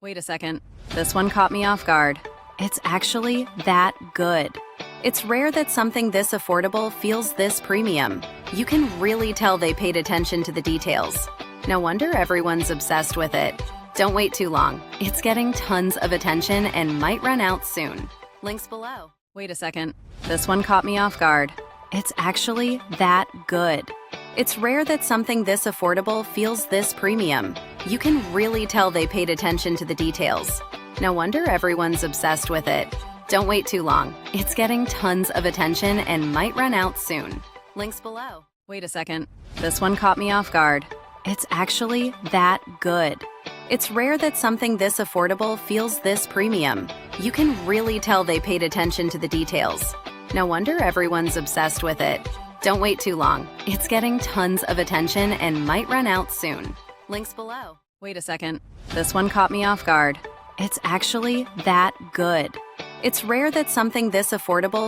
Wait a second. This one caught me off guard. It's actually that good. It's rare that something this affordable feels this premium. You can really tell they paid attention to the details. No wonder everyone's obsessed with it. Don't wait too long. It's getting tons of attention and might run out soon. Links below. Wait a second. This one caught me off guard. It's actually that good. It's rare that something this affordable feels this premium. You can really tell they paid attention to the details. No wonder everyone's obsessed with it. Don't wait too long. It's getting tons of attention and might run out soon. Links below. Wait a second. This one caught me off guard. It's actually that good. It's rare that something this affordable feels this premium. You can really tell they paid attention to the details. No wonder everyone's obsessed with it. Don't wait too long. It's getting tons of attention and might run out soon. Links below. Wait a second. This one caught me off guard. It's actually that good. It's rare that something this affordable